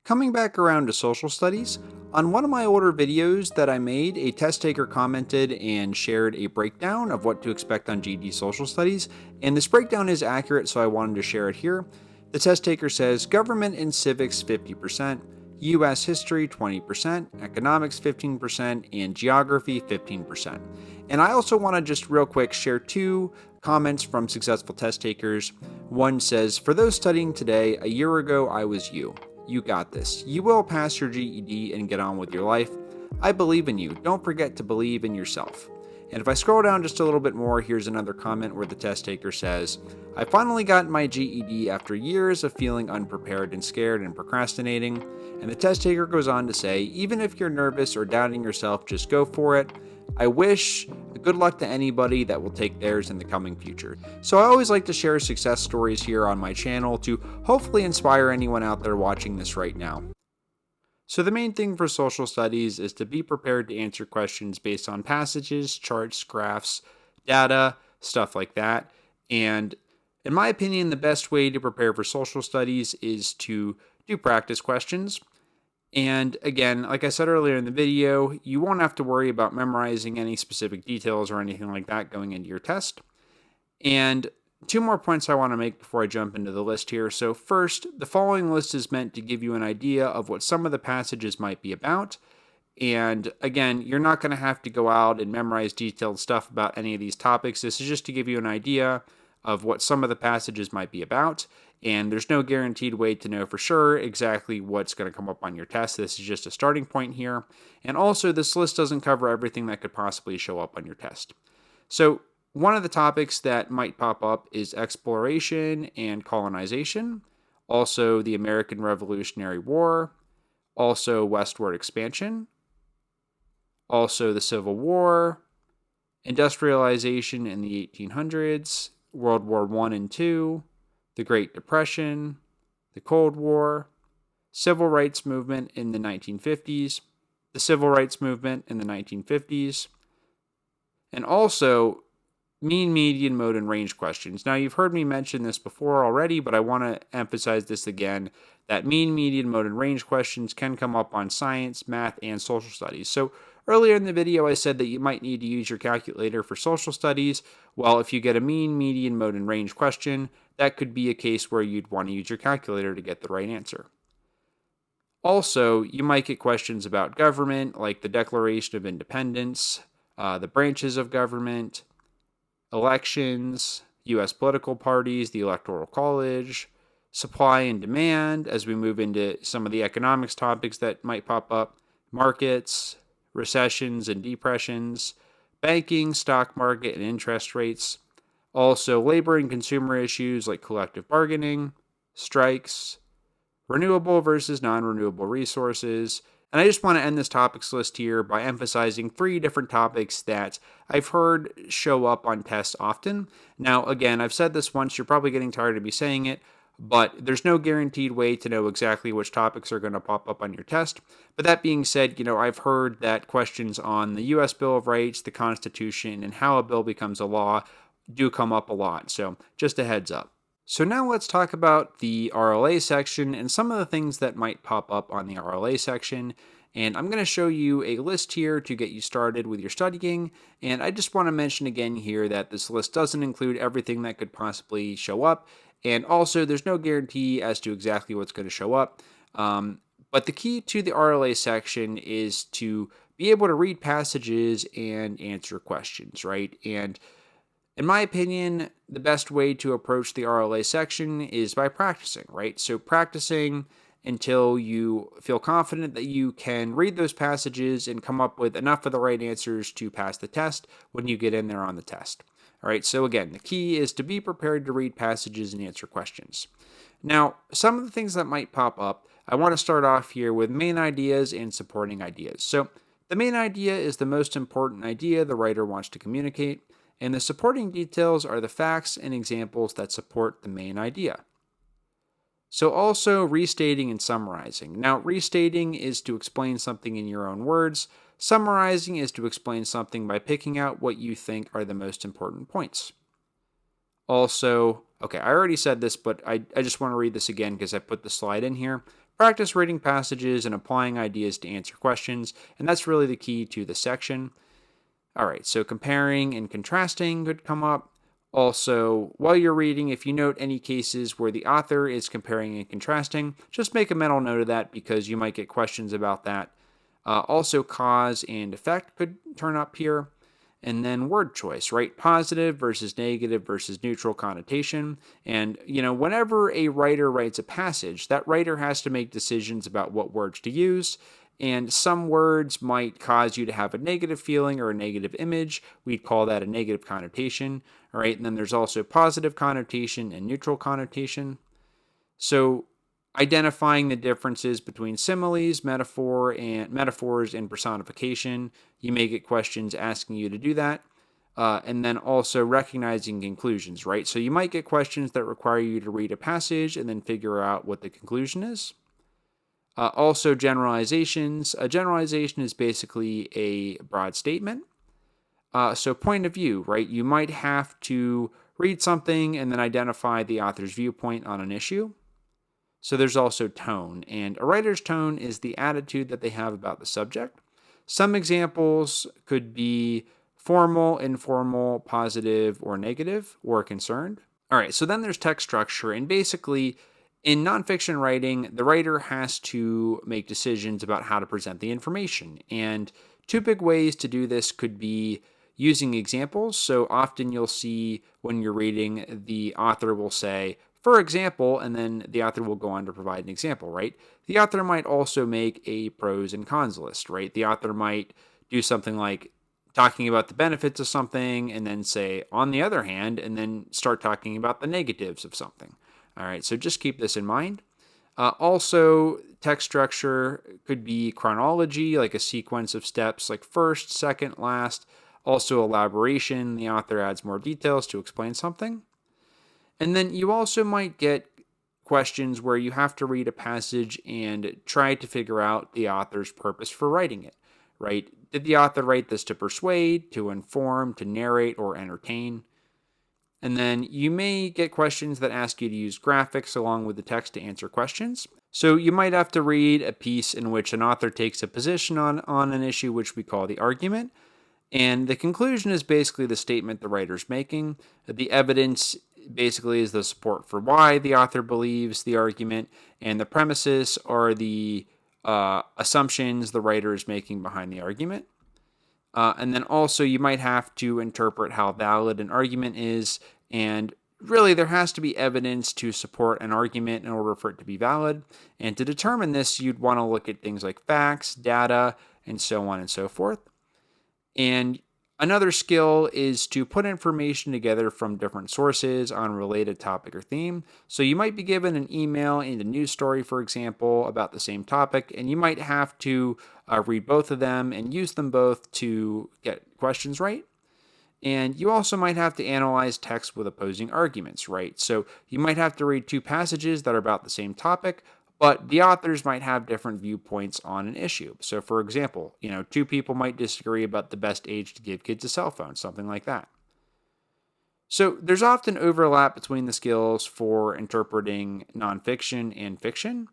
S1: Coming back around to social studies, on one of my older videos that I made, a test taker commented and shared a breakdown of what to expect on GED social studies, and this breakdown is accurate, so I wanted to share it here. The test taker says government and civics 50%, U.S. history 20%, economics 15%, and geography 15%. And I also want to just real quick share two comments from successful test takers. One says, for those studying today, a year ago I was you. You got this. You will pass your GED and get on with your life. I believe in you. Don't forget to believe in yourself. And if I scroll down just a little bit more, here's another comment where the test taker says, I finally got my GED after years of feeling unprepared and scared and procrastinating. And the test taker goes on to say, even if you're nervous or doubting yourself, just go for it. I wish good luck to anybody that will take theirs in the coming future. So I always like to share success stories here on my channel to hopefully inspire anyone out there watching this right now. So the main thing for social studies is to be prepared to answer questions based on passages, charts, graphs, data, stuff like that. And in my opinion, the best way to prepare for social studies is to do practice questions. And again, like I said earlier in the video, you won't have to worry about memorizing any specific details or anything like that going into your test. And two more points I want to make before I jump into the list here. So first, the following list is meant to give you an idea of what some of the passages might be about. And again, you're not going to have to go out and memorize detailed stuff about any of these topics. This is just to give you an idea of what some of the passages might be about. And there's no guaranteed way to know for sure exactly what's going to come up on your test. This is just a starting point here. And also, this list doesn't cover everything that could possibly show up on your test. So one of the topics that might pop up is exploration and colonization, also the American Revolutionary War, also westward expansion, also the Civil War, industrialization in the 1800s, World War I and II, the Great Depression, the Cold War, Civil Rights Movement in the 1950s, the Civil Rights Movement in the 1950s, and also mean, median, mode, and range questions. Now, you've heard me mention this before already, but I want to emphasize this again, that mean, median, mode, and range questions can come up on science, math, and social studies. So earlier in the video, I said that you might need to use your calculator for social studies. Well, if you get a mean, median, mode, and range question, that could be a case where you'd want to use your calculator to get the right answer. Also, you might get questions about government, like the Declaration of Independence, the branches of government, elections, U.S. political parties, the Electoral College, supply and demand, as we move into some of the economics topics that might pop up, markets, recessions and depressions, banking, stock market, and interest rates. Also, labor and consumer issues like collective bargaining, strikes, renewable versus non renewable resources. And I just want to end this topics list here by emphasizing 3 different topics that I've heard show up on tests often. Now, again, I've said this once, you're probably getting tired of me saying it, but there's no guaranteed way to know exactly which topics are going to pop up on your test. But that being said, I've heard that questions on the U.S. Bill of Rights, the Constitution, and how a bill becomes a law do come up a lot. So just a heads up. So now let's talk about the RLA section and some of the things that might pop up on the RLA section. And I'm going to show you a list here to get you started with your studying. And I just want to mention again here that this list doesn't include everything that could possibly show up. And also, there's no guarantee as to exactly what's going to show up. But the key to the RLA section is to be able to read passages and answer questions, right? And in my opinion, the best way to approach the RLA section is by practicing, right? So practicing until you feel confident that you can read those passages and come up with enough of the right answers to pass the test when you get in there on the test. All right, so again, the key is to be prepared to read passages and answer questions. Now, some of the things that might pop up, I want to start off here with main ideas and supporting ideas. So the main idea is the most important idea the writer wants to communicate, and the supporting details are the facts and examples that support the main idea. So also restating and summarizing. Now, restating is to explain something in your own words. Summarizing is to explain something by picking out what you think are the most important points. Also, okay, I already said this, but I just want to read this again because I put the slide in here. Practice reading passages and applying ideas to answer questions, and that's really the key to the section. All right, so comparing and contrasting could come up. Also, while you're reading, if you note any cases where the author is comparing and contrasting, just make a mental note of that because you might get questions about that. Also, cause and effect could turn up here. And then word choice, right? Positive versus negative versus neutral connotation. And, whenever a writer writes a passage, that writer has to make decisions about what words to use. And some words might cause you to have a negative feeling or a negative image. We'd call that a negative connotation. All right. And then there's also positive connotation and neutral connotation. So identifying the differences between similes, metaphors, and personification. You may get questions asking you to do that. And then also recognizing conclusions, right? So you might get questions that require you to read a passage and then figure out what the conclusion is. Also generalizations. A generalization is basically a broad statement. So point of view, right? You might have to read something and then identify the author's viewpoint on an issue. So there's also tone, and a writer's tone is the attitude that they have about the subject. Some examples could be formal, informal, positive, or negative, or concerned. All right, so then there's text structure, and basically in nonfiction writing, the writer has to make decisions about how to present the information. And 2 big ways to do this could be using examples. So often you'll see when you're reading, the author will say, for example, and then the author will go on to provide an example, right? The author might also make a pros and cons list, right? The author might do something like talking about the benefits of something and then say, on the other hand, and then start talking about the negatives of something. All right, so just keep this in mind. Also, text structure could be chronology, like a sequence of steps, like first, second, last. Also, elaboration, the author adds more details to explain something. And then you also might get questions where you have to read a passage and try to figure out the author's purpose for writing it, right? Did the author write this to persuade, to inform, to narrate, or entertain? And then you may get questions that ask you to use graphics along with the text to answer questions. So you might have to read a piece in which an author takes a position on an issue, which we call the argument. And the conclusion is basically the statement the writer's making. The evidence basically is the support for why the author believes the argument, and the premises are the assumptions the writer is making behind the argument. And then also you might have to interpret how valid an argument is, and really there has to be evidence to support an argument in order for it to be valid. And to determine this, you'd want to look at things like facts, data, and so on and so forth. And another skill is to put information together from different sources on a related topic or theme. So you might be given an email and a news story, for example, about the same topic, and you might have to read both of them and use them both to get questions right. And you also might have to analyze text with opposing arguments, right? So you might have to read two passages that are about the same topic, but the authors might have different viewpoints on an issue. So for example, two people might disagree about the best age to give kids a cell phone, something like that. So there's often overlap between the skills for interpreting nonfiction and fiction.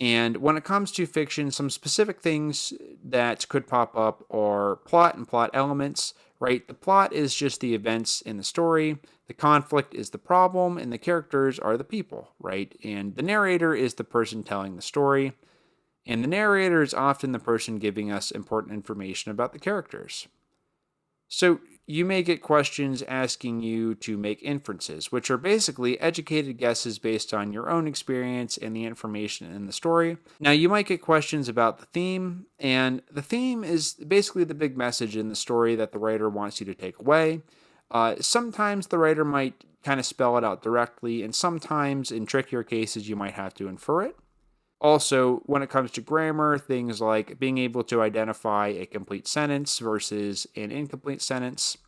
S1: And when it comes to fiction, some specific things that could pop up are plot and plot elements, right? The plot is just the events in the story, the conflict is the problem, and the characters are the people, right? And the narrator is the person telling the story, and the narrator is often the person giving us important information about the characters. So you may get questions asking you to make inferences, which are basically educated guesses based on your own experience and the information in the story. Now, you might get questions about the theme, and the theme is basically the big message in the story that the writer wants you to take away. Sometimes the writer might kind of spell it out directly, and sometimes in trickier cases, you might have to infer it. Also, when it comes to grammar, things like being able to identify a complete sentence versus an incomplete sentence,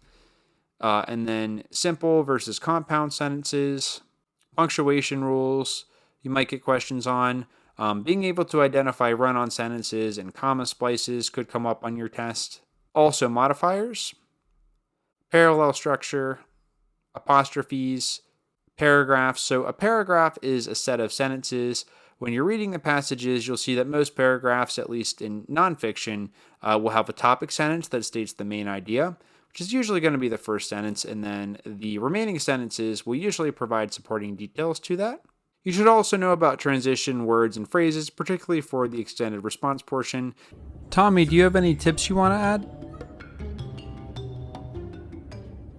S1: and then simple versus compound sentences, punctuation rules, you might get questions on. Being able to identify run-on sentences and comma splices could come up on your test. Also, modifiers, parallel structure, apostrophes, paragraphs. So a paragraph is a set of sentences. When you're reading the passages, you'll see that most paragraphs, at least in nonfiction, will have a topic sentence that states the main idea, which is usually going to be the first sentence, and then the remaining sentences will usually provide supporting details to that. You should also know about transition words and phrases, particularly for the extended response portion. Tommy, do you have any tips you want to add?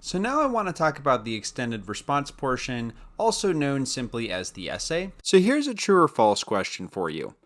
S1: So now I want to talk about the extended response portion, also known simply as the essay. So here's a true or false question for you.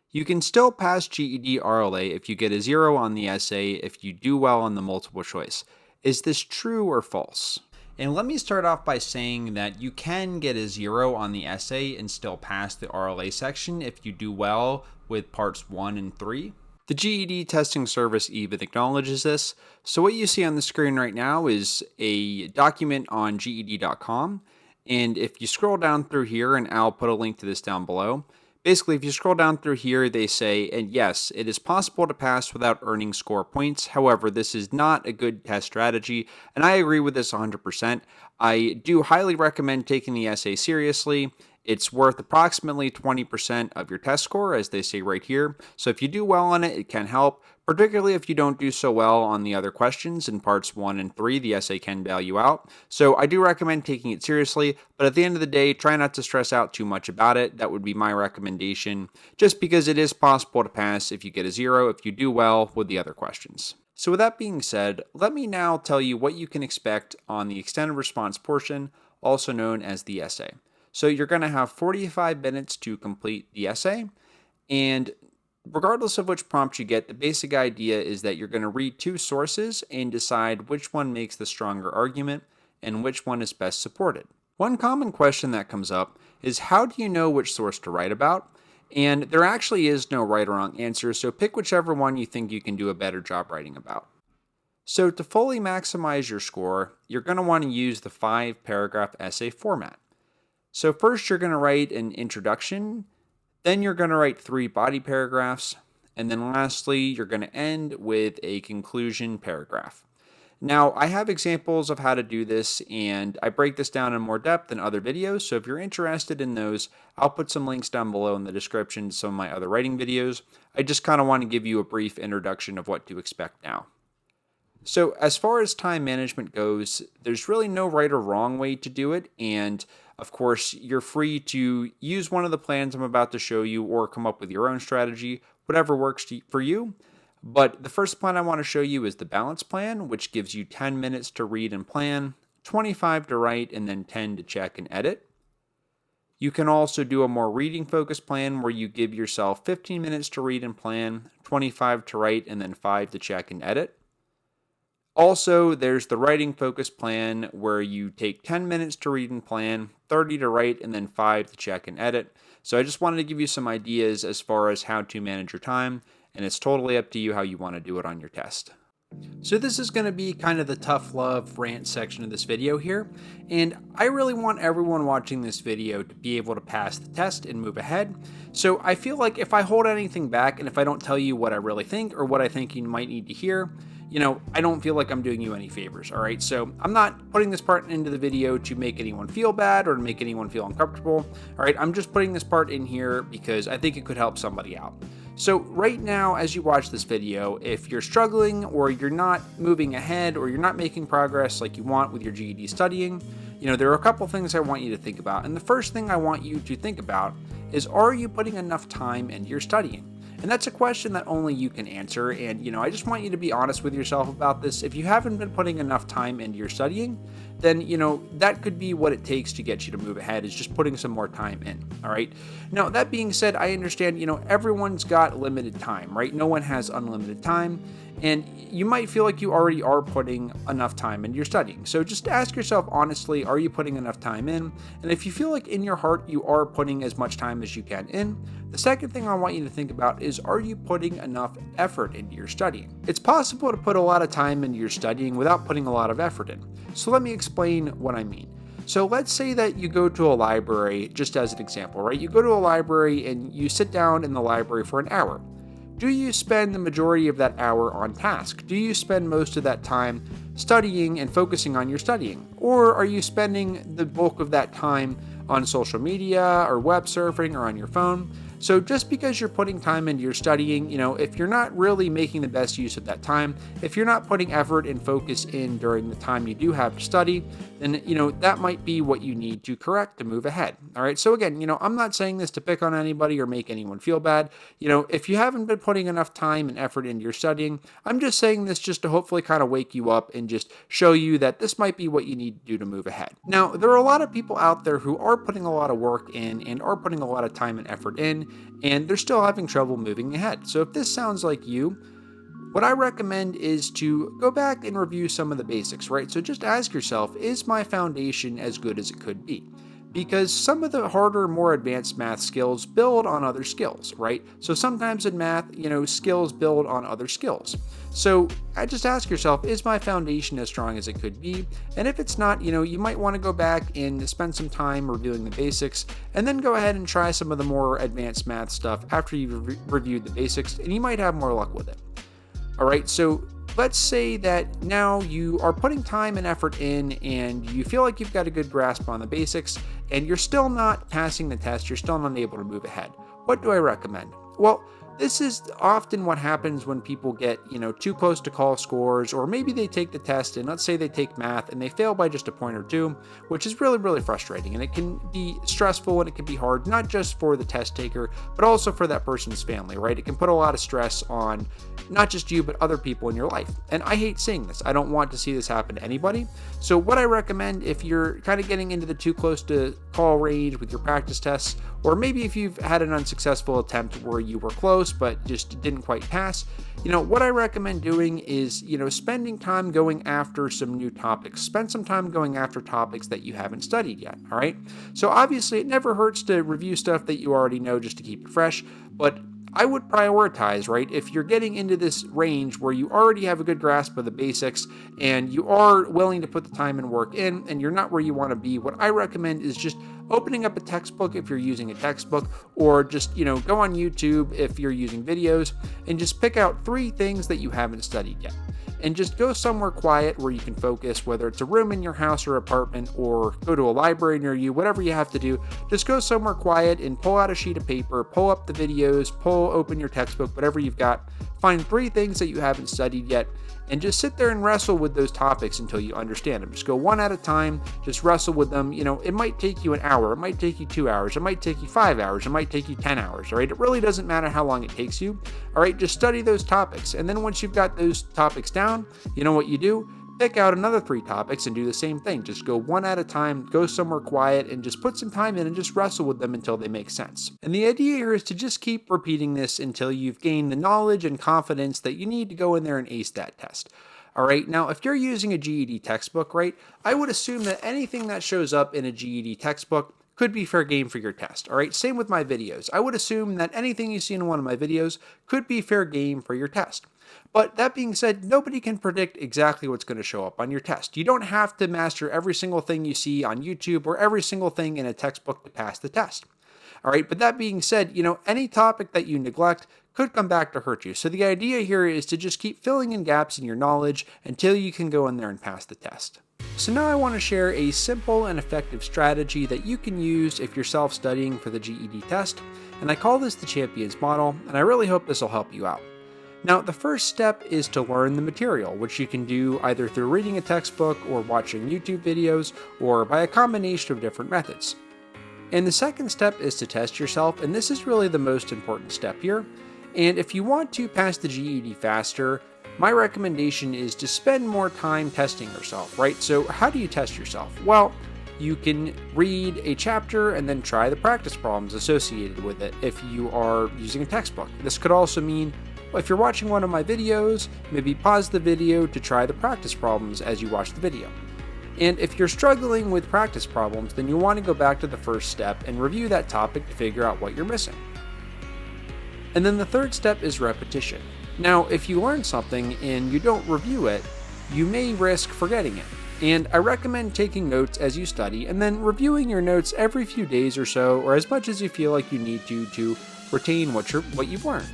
S1: You can still pass GED RLA if you get a 0 on the essay if you do well on the multiple choice. Is this true or false? And let me start off by saying that you can get a 0 on the essay and still pass the RLA section if you do well with parts 1 and 3. The GED Testing Service even acknowledges this. So what you see on the screen right now is a document on GED.com. And if you scroll down through here, and I'll put a link to this down below, basically if you scroll down through here, they say, and yes, it is possible to pass without earning score points. However, this is not a good test strategy, and I agree with this 100%. I do highly recommend taking the essay seriously. It's worth approximately 20% of your test score, as they say right here. So if you do well on it, it can help, particularly if you don't do so well on the other questions in parts 1 and 3, the essay can bail you out. So I do recommend taking it seriously, but at the end of the day, try not to stress out too much about it. That would be my recommendation, just because it is possible to pass if you get a 0 if you do well with the other questions. So with that being said, let me now tell you what you can expect on the extended response portion, also known as the essay. So you're going to have 45 minutes to complete the essay, and regardless of which prompt you get, the basic idea is that you're going to read two sources and decide which one makes the stronger argument and which one is best supported. One common question that comes up is, how do you know which source to write about? And there actually is no right or wrong answer, so pick whichever one you think you can do a better job writing about. So to fully maximize your score, you're going to want to use the 5-paragraph essay format. So first you're going to write an introduction, then you're going to write 3 body paragraphs, And then lastly, you're going to end with a conclusion paragraph. Now, I have examples of how to do this, and I break this down in more depth in other videos, so if you're interested in those, I'll put some links down below in the description to some of my other writing videos. I just kind of want to give you a brief introduction of what to expect now. So as far as time management goes, there's really no right or wrong way to do it, and of course, you're free to use one of the plans I'm about to show you or come up with your own strategy, whatever works for you. But the first plan I want to show you is the balance plan, which gives you 10 minutes to read and plan, 25 to write, and then 10 to check and edit. You can also do a more reading focused plan where you give yourself 15 minutes to read and plan, 25 to write, and then 5 to check and edit. Also, there's the writing focused plan where you take 10 minutes to read and plan, 30 to write, and then 5 to check and edit. So I just wanted to give you some ideas as far as how to manage your time, and it's totally up to you how you want to do it on your test. So this is going to be kind of the tough love rant section of this video here, and I really want everyone watching this video to be able to pass the test and move ahead. So I feel like if I hold anything back and if I don't tell you what I really think or what I think you might need to hear, I don't feel like I'm doing you any favors, all right? So I'm not putting this part into the video to make anyone feel bad or to make anyone feel uncomfortable, all right? I'm just putting this part in here because I think it could help somebody out. So right now, as you watch this video, if you're struggling or you're not moving ahead or you're not making progress like you want with your GED studying, there are a couple things I want you to think about. And the first thing I want you to think about is, are you putting enough time into your studying? And that's a question that only you can answer. And, I just want you to be honest with yourself about this. If you haven't been putting enough time into your studying, then, that could be what it takes to get you to move ahead, is just putting some more time in. All right. Now, that being said, I understand, everyone's got limited time, right? No one has unlimited time. And you might feel like you already are putting enough time into your studying. So just ask yourself honestly, are you putting enough time in? And if you feel like in your heart you are putting as much time as you can in, the second thing I want you to think about is, are you putting enough effort into your studying? It's possible to put a lot of time into your studying without putting a lot of effort in. So let me explain what I mean. So let's say that you go to a library, just as an example, right? You go to a library and you sit down in the library for an hour. Do you spend the majority of that hour on task? Do you spend most of that time studying and focusing on your studying? Or are you spending the bulk of that time on social media or web surfing or on your phone? So just because you're putting time into your studying, if you're not really making the best use of that time, if you're not putting effort and focus in during the time you do have to study, then, that might be what you need to correct to move ahead. All right. So again, I'm not saying this to pick on anybody or make anyone feel bad. If you haven't been putting enough time and effort into your studying, I'm just saying this just to hopefully kind of wake you up and just show you that this might be what you need to do to move ahead. Now, there are a lot of people out there who are putting a lot of work in and are putting a lot of time and effort in, and they're still having trouble moving ahead. So if this sounds like you, what I recommend is to go back and review some of the basics, right? So just ask yourself, is my foundation as good as it could be? Because some of the harder, more advanced math skills build on other skills, right? So sometimes in math, skills build on other skills. So I just ask yourself, is my foundation as strong as it could be? And if it's not, you might want to go back and spend some time reviewing the basics, and then go ahead and try some of the more advanced math stuff after you've reviewed the basics, and you might have more luck with it. All right, so let's say that now you are putting time and effort in and you feel like you've got a good grasp on the basics and you're still not passing the test, you're still not able to move ahead. What do I recommend? Well, this is often what happens when people get, too close to call scores, or maybe they take the test and let's say they take math and they fail by just a point or two, which is really, really frustrating. And it can be stressful and it can be hard, not just for the test taker, but also for that person's family, right? It can put a lot of stress on not just you, but other people in your life. And I hate seeing this. I don't want to see this happen to anybody. So what I recommend, if you're kind of getting into the too close to call range with your practice tests, or maybe if you've had an unsuccessful attempt where you were close but just didn't quite pass, what I recommend doing is, spending time going after some new topics. Spend some time going after topics that you haven't studied yet, all right? So obviously it never hurts to review stuff that you already know just to keep it fresh, but I would prioritize, right? If you're getting into this range where you already have a good grasp of the basics and you are willing to put the time and work in and you're not where you want to be, what I recommend is just opening up a textbook if you're using a textbook, or just, go on YouTube if you're using videos and just pick out 3 things that you haven't studied yet. And just go somewhere quiet where you can focus, whether it's a room in your house or apartment, or go to a library near you, whatever you have to do. Just go somewhere quiet and pull out a sheet of paper, pull up the videos, open your textbook, whatever you've got. Find 3 things that you haven't studied yet, and just sit there and wrestle with those topics until you understand them. Just go one at a time, just wrestle with them. It might take you an hour, it might take you 2 hours, it might take you 5 hours, it might take you 10 hours, all right? It really doesn't matter how long it takes you, all right? Just study those topics. And then once you've got those topics down, you know what you do? Pick out another 3 topics and do the same thing. Just go one at a time, go somewhere quiet, and just put some time in and just wrestle with them until they make sense. And the idea here is to just keep repeating this until you've gained the knowledge and confidence that you need to go in there and ace that test. All right, now if you're using a GED textbook, right, I would assume that anything that shows up in a GED textbook could be fair game for your test. All right, same with my videos. I would assume that anything you see in one of my videos could be fair game for your test. But that being said, nobody can predict exactly what's going to show up on your test. You don't have to master every single thing you see on YouTube or every single thing in a textbook to pass the test. All right, but that being said, any topic that you neglect could come back to hurt you. So the idea here is to just keep filling in gaps in your knowledge until you can go in there and pass the test. So now I want to share a simple and effective strategy that you can use if you're self-studying for the GED test, and I call this the Champions Model, and I really hope this will help you out. Now, the first step is to learn the material, which you can do either through reading a textbook or watching YouTube videos, or by a combination of different methods. And the second step is to test yourself, and this is really the most important step here. And if you want to pass the GED faster, my recommendation is to spend more time testing yourself, right? So how do you test yourself? Well, you can read a chapter and then try the practice problems associated with it if you are using a textbook. This could also mean, if you're watching one of my videos, maybe pause the video to try the practice problems as you watch the video. And if you're struggling with practice problems, then you'll want to go back to the first step and review that topic to figure out what you're missing. And then the third step is repetition. Now, if you learn something and you don't review it, you may risk forgetting it. And I recommend taking notes as you study and then reviewing your notes every few days or so, or as much as you feel like you need to retain what you've learned.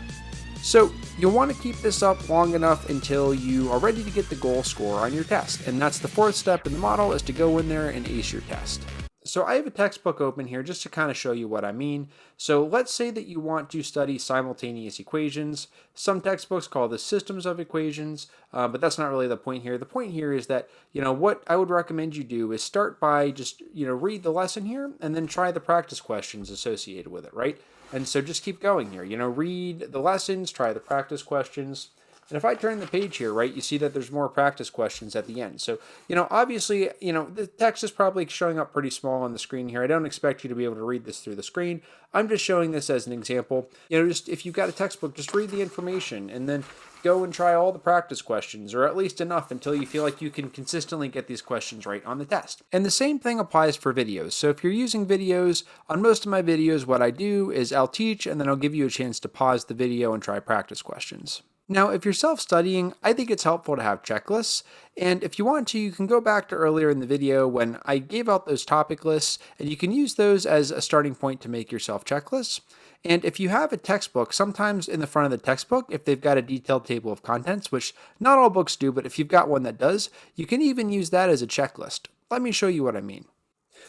S1: So you'll want to keep this up long enough until you are ready to get the goal score on your test. And that's the fourth step in the model, is to go in there and ace your test. So I have a textbook open here just to kind of show you what I mean. So let's say that you want to study simultaneous equations. Some textbooks call this systems of equations, but that's not really the point here. The point here is that, what I would recommend you do is start by just, read the lesson here and then try the practice questions associated with it, right? And so just keep going here, read the lessons, try the practice questions. And if I turn the page here, right, you see that there's more practice questions at the end. So, obviously, the text is probably showing up pretty small on the screen here. I don't expect you to be able to read this through the screen. I'm just showing this as an example. Just if you've got a textbook, just read the information and then go and try all the practice questions, or at least enough until you feel like you can consistently get these questions right on the test. And the same thing applies for videos. So if you're using videos, on most of my videos, what I do is I'll teach and then I'll give you a chance to pause the video and try practice questions. Now, if you're self-studying, I think it's helpful to have checklists, and if you want to, you can go back to earlier in the video when I gave out those topic lists, and you can use those as a starting point to make yourself checklists. And if you have a textbook, sometimes in the front of the textbook, if they've got a detailed table of contents, which not all books do, but if you've got one that does, you can even use that as a checklist. Let me show you what I mean.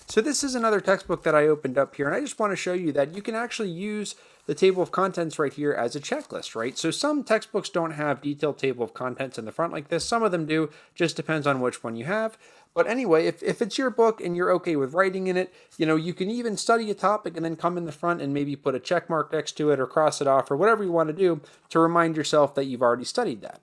S1: So this is another textbook that I opened up here, and I just want to show you that you can actually use the table of contents right here as a checklist, right? So some textbooks don't have detailed table of contents in the front like this. Some of them do, just depends on which one you have. But anyway, if it's your book and you're okay with writing in it, you can even study a topic and then come in the front and maybe put a check mark next to it or cross it off or whatever you want to do to remind yourself that you've already studied that.